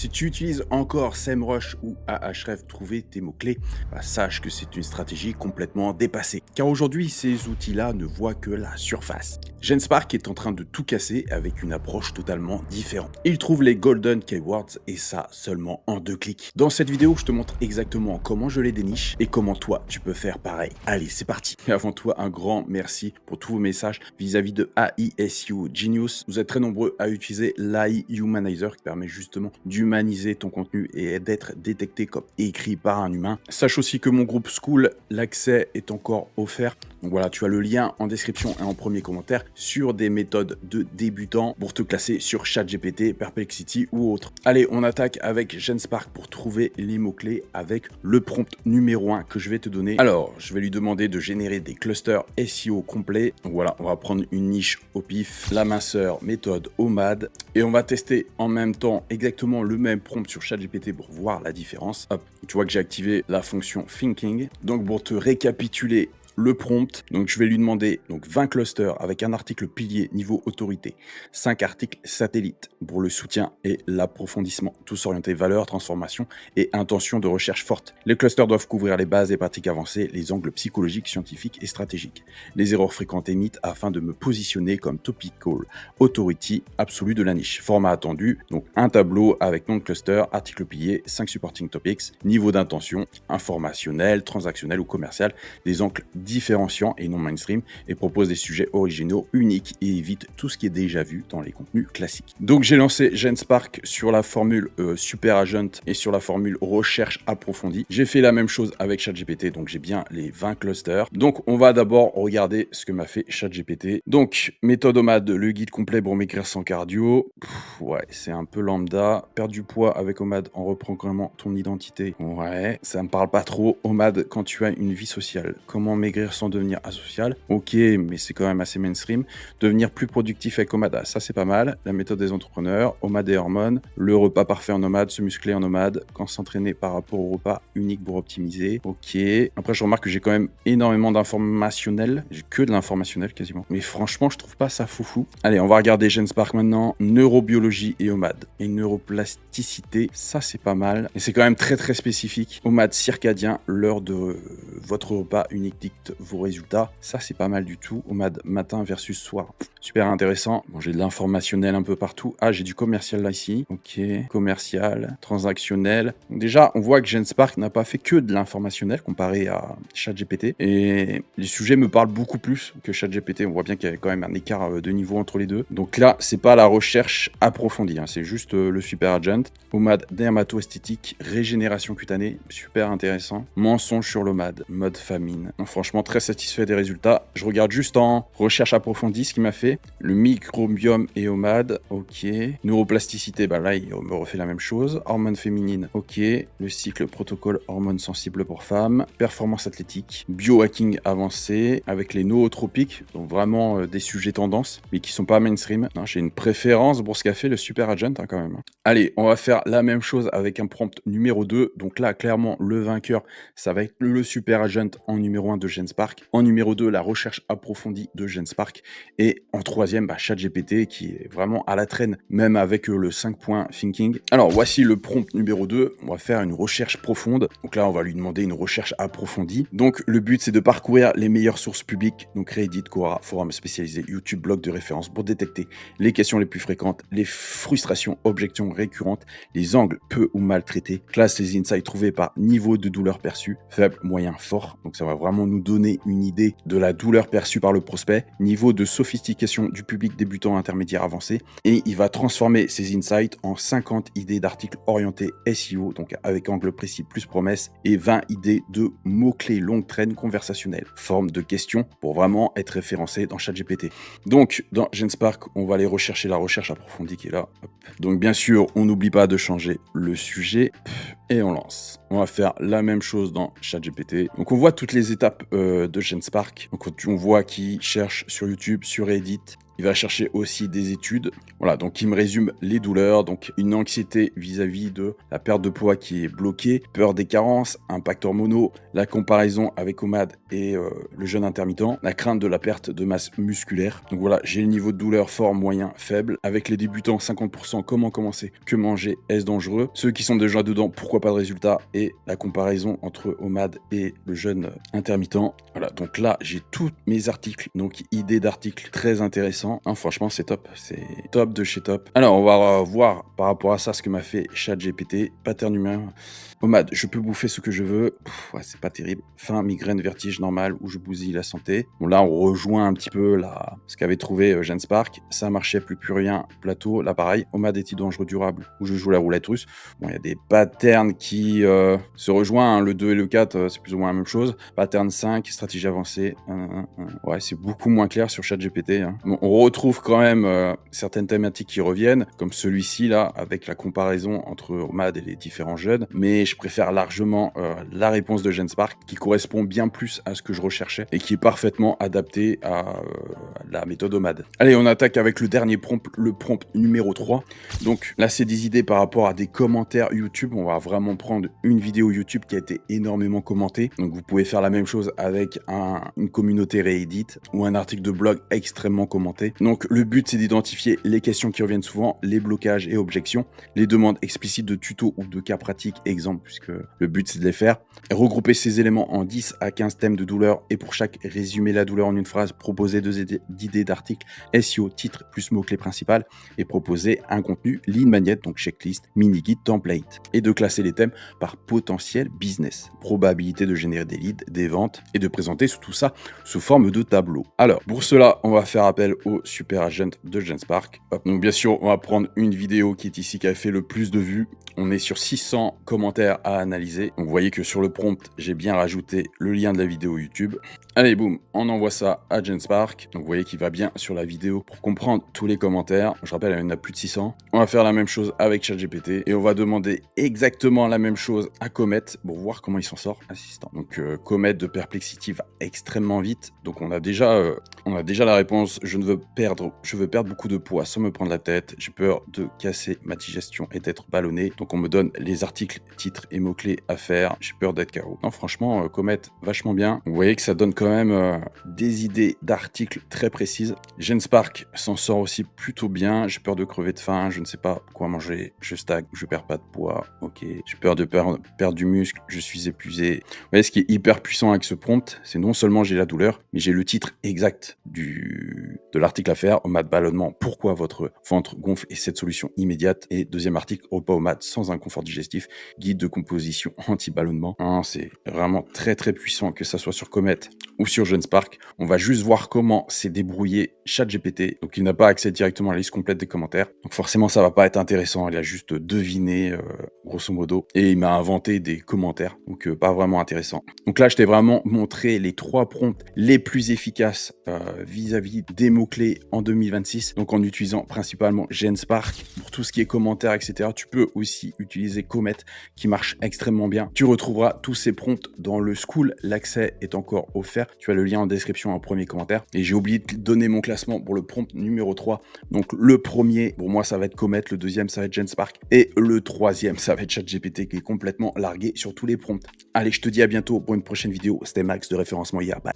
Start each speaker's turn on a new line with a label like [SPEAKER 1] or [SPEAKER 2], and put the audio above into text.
[SPEAKER 1] Si tu utilises encore SEMrush ou Ahref pour trouver tes mots-clés, sache que c'est une stratégie complètement dépassée. Car aujourd'hui, ces outils-là ne voient que la surface. Genspark est en train de tout casser avec une approche totalement différente. Il trouve les Golden Keywords et ça seulement en 2 clics. Dans cette vidéo, je te montre exactement comment je les déniche et comment toi, tu peux faire pareil. Allez, c'est parti. Et avant toi, un grand merci pour tous vos messages vis-à-vis de AISU Genius. Vous êtes très nombreux à utiliser l'AI Humanizer qui permet justement d'humaniser ton contenu et d'être détecté comme écrit par un humain. Sache aussi que mon groupe School, l'accès est encore offert. Donc voilà, tu as le lien en description et en premier commentaire sur des méthodes de débutants pour te classer sur ChatGPT, Perplexity ou autre. Allez, on attaque avec Genspark pour trouver les mots-clés avec le prompt numéro 1 que je vais te donner. Alors, je vais lui demander de générer des clusters SEO complets. Donc voilà, on va prendre une niche au pif, la minceur, méthode OMAD. Et on va tester en même temps exactement le même prompt sur ChatGPT pour voir la différence. Hop, tu vois que j'ai activé la fonction Thinking. Donc pour te récapituler le prompt, donc je vais lui demander 20 clusters avec un article pilier niveau autorité, 5 articles satellites pour le soutien et l'approfondissement, tous orientés valeur, transformation et intention de recherche forte. Les clusters doivent couvrir les bases et pratiques avancées, les angles psychologiques, scientifiques et stratégiques, les erreurs fréquentes et mythes afin de me positionner comme topical authority absolue de la niche. Format attendu, donc un tableau avec nom de cluster, article pilier, 5 supporting topics, niveau d'intention, informationnel, transactionnel ou commercial, des angles différenciant et non mainstream et propose des sujets originaux, uniques et évite tout ce qui est déjà vu dans les contenus classiques. Donc j'ai lancé Genspark sur la formule Super Agent et sur la formule recherche approfondie. J'ai fait la même chose avec ChatGPT, donc j'ai bien les 20 clusters. Donc on va d'abord regarder ce que m'a fait ChatGPT. Donc méthode OMAD, le guide complet pour maigrir sans cardio. Ouais, c'est un peu lambda. Perdre du poids avec OMAD en reprogrammant ton identité. Ouais, ça me parle pas trop. OMAD quand tu as une vie sociale. Comment maigrir sans devenir asocial. Ok, mais c'est quand même assez mainstream. Devenir plus productif avec OMAD, ça c'est pas mal. La méthode des entrepreneurs, OMAD et hormones, le repas parfait en OMAD, se muscler en OMAD, quand s'entraîner par rapport au repas unique pour optimiser. Ok. Après, je remarque que j'ai quand même énormément d'informationnel. J'ai que de l'informationnel quasiment. Mais franchement, je trouve pas ça foufou. Allez, on va regarder Genspark maintenant. Neurobiologie et OMAD. Et neuroplasticité, ça c'est pas mal. Et c'est quand même très très spécifique. OMAD circadien, l'heure de votre repas unique dicte vos résultats. Ça, c'est pas mal du tout. OMAD matin versus soir. Super intéressant. Bon, j'ai de l'informationnel un peu partout. Ah, j'ai du commercial là ici. Ok. Commercial, transactionnel. Donc déjà, on voit que Genspark n'a pas fait que de l'informationnel comparé à ChatGPT. Et les sujets me parlent beaucoup plus que ChatGPT. On voit bien qu'il y a quand même un écart de niveau entre les deux. Donc là, c'est pas la recherche approfondie. Hein. C'est juste le Super Agent. OMAD dermato-esthétique, régénération cutanée. Super intéressant. Mensonge sur l'OMAD. Mode famine. Franchement, très satisfait des résultats. Je regarde juste en recherche approfondie ce qu'il m'a fait. Le microbiome et OMAD, ok. Neuroplasticité, bah là, il me refait la même chose. Hormones féminines, ok. Le cycle protocole hormones sensibles pour femmes. Performance athlétique. Biohacking avancé avec les nootropiques. Donc vraiment des sujets tendances, mais qui sont pas mainstream. J'ai une préférence pour ce qu'a fait le Super Agent quand même. Allez, on va faire la même chose avec un prompt numéro 2. Donc là, clairement, le vainqueur, ça va être le Super Agent en numéro 1 de Genspark. En numéro 2, la recherche approfondie de Genspark. Et en troisième, ChatGPT qui est vraiment à la traîne, même avec le 5 points thinking. Alors, voici le prompt numéro 2. On va faire une recherche profonde. Donc là, on va lui demander une recherche approfondie. Donc, le but, c'est de parcourir les meilleures sources publiques. Donc, Reddit, Quora, forum spécialisé, YouTube, blog de référence pour détecter les questions les plus fréquentes, les frustrations, objections récurrentes, les angles peu ou mal traités. Classe les insights trouvés par niveau de douleur perçue, faible, moyen, fort. Donc, ça va vraiment nous donner une idée de la douleur perçue par le prospect, niveau de sophistication du public débutant, intermédiaire, avancé, et il va transformer ces insights en 50 idées d'articles orientés SEO, donc avec angle précis plus promesse, et 20 idées de mots-clés longue traîne conversationnelle, forme de questions pour vraiment être référencé dans ChatGPT. Donc, dans Genspark, on va aller rechercher la recherche approfondie qui est là. Hop. Donc, bien sûr, on n'oublie pas de changer le sujet, et on lance. On va faire la même chose dans ChatGPT. Donc, on voit toutes les étapes de Genspark. Donc, on voit qu'il cherche sur YouTube, sur Reddit, Il va chercher aussi des études. Voilà, donc il me résume les douleurs, donc une anxiété vis-à-vis de la perte de poids qui est bloquée, peur des carences, impact hormonaux, la comparaison avec OMAD et le jeûne intermittent, la crainte de la perte de masse musculaire. Donc voilà, j'ai le niveau de douleur fort, moyen, faible. Avec les débutants, 50%, comment commencer, que manger, est-ce dangereux? Ceux qui sont déjà dedans, pourquoi pas de résultat? Et la comparaison entre OMAD et le jeûne intermittent. Voilà, donc là, j'ai tous mes articles, donc idées d'articles très intéressants. Hein, franchement, c'est top, c'est top de chez top. Alors, on va voir par rapport à ça ce que m'a fait ChatGPT, pattern humain. OMAD, je peux bouffer ce que je veux. Ouais, c'est pas terrible. Faim, migraine, vertige normal où je bousille la santé. Bon, là, on rejoint un petit peu ce qu'avait trouvé Genspark. Ça marchait, plus rien. Plateau, là, pareil. OMAD est-il dangereux durable où je joue la roulette russe. Bon, il y a des patterns qui se rejoignent. Hein. Le 2 et le 4, c'est plus ou moins la même chose. Pattern 5, stratégie avancée. Ouais, c'est beaucoup moins clair sur ChatGPT. Hein. Bon, on retrouve quand même certaines thématiques qui reviennent, comme celui-ci, là, avec la comparaison entre OMAD et les différents jeunes. Mais je préfère largement la réponse de Genspark qui correspond bien plus à ce que je recherchais et qui est parfaitement adapté à la méthode OMAD. Allez, on attaque avec le dernier prompt, le prompt numéro 3. Donc là, c'est des idées par rapport à des commentaires YouTube. On va vraiment prendre une vidéo YouTube qui a été énormément commentée. Donc vous pouvez faire la même chose avec une communauté Reddit ou un article de blog extrêmement commenté. Donc le but, c'est d'identifier les questions qui reviennent souvent, les blocages et objections, les demandes explicites de tutos ou de cas pratiques, exemple, puisque le but, c'est de les faire. Regrouper ces éléments en 10 à 15 thèmes de douleur et pour chaque, résumer la douleur en une phrase, proposer 2 idées d'articles, SEO, titre plus mots-clés principal et proposer un contenu lead magnet, donc checklist, mini-guide, template. Et de classer les thèmes par potentiel business, probabilité de générer des leads, des ventes et de présenter tout ça sous forme de tableau. Alors, pour cela, on va faire appel au super agent de Genspark. Donc bien sûr, on va prendre une vidéo qui est ici, qui a fait le plus de vues. On est sur 600 commentaires à analyser. Donc vous voyez que sur le prompt, j'ai bien rajouté le lien de la vidéo YouTube. Allez, boum, on envoie ça à Genspark. Donc vous voyez qu'il va bien sur la vidéo pour comprendre tous les commentaires. Je rappelle, il y en a plus de 600. On va faire la même chose avec ChatGPT et on va demander exactement la même chose à Comet pour voir comment il s'en sort. Assistant. Donc Comet de Perplexity va extrêmement vite. Donc on a déjà la réponse. Je veux perdre beaucoup de poids sans me prendre la tête. J'ai peur de casser ma digestion et d'être ballonné. Donc on me donne les articles, titres et mots-clés à faire. J'ai peur d'être KO. Non, franchement, Comet, vachement bien. Vous voyez que ça donne quand même des idées d'articles très précises. Genspark s'en sort aussi plutôt bien. J'ai peur de crever de faim. Je ne sais pas quoi manger. Je stagne. Je perds pas de poids. Ok. J'ai peur de perdre du muscle. Je suis épuisé. Vous voyez, ce qui est hyper puissant avec ce prompt, c'est non seulement j'ai la douleur, mais j'ai le titre exact de l'article à faire. OMAD ballonnement. Pourquoi votre ventre gonfle et cette solution immédiate. Et deuxième article, repas OMAD sans inconfort digestif, guide de composition anti-ballonnement. Hein, c'est vraiment très très puissant, que ça soit sur Comet ou sur Genspark. On va juste voir comment s'est débrouillé ChatGPT. Donc il n'a pas accès directement à la liste complète des commentaires. Donc forcément ça va pas être intéressant. Il a juste deviné grosso modo et il m'a inventé des commentaires. Donc pas vraiment intéressant. Donc là je t'ai vraiment montré les 3 prompts les plus efficaces vis-à-vis des mots-clés en 2026. Donc en utilisant principalement Genspark pour tout ce qui est commentaires, etc. Tu peux aussi utiliser Comet qui marche extrêmement bien. Tu retrouveras tous ces prompts dans le School. L'accès est encore offert. Tu as le lien en description en premier commentaire. Et j'ai oublié de donner mon classement pour le prompt numéro 3. Donc le premier, pour moi, ça va être Comet. Le deuxième, ça va être Genspark. Et le troisième, ça va être ChatGPT qui est complètement largué sur tous les prompts. Allez, je te dis à bientôt pour une prochaine vidéo. C'était Max de Référencement IA. Bye.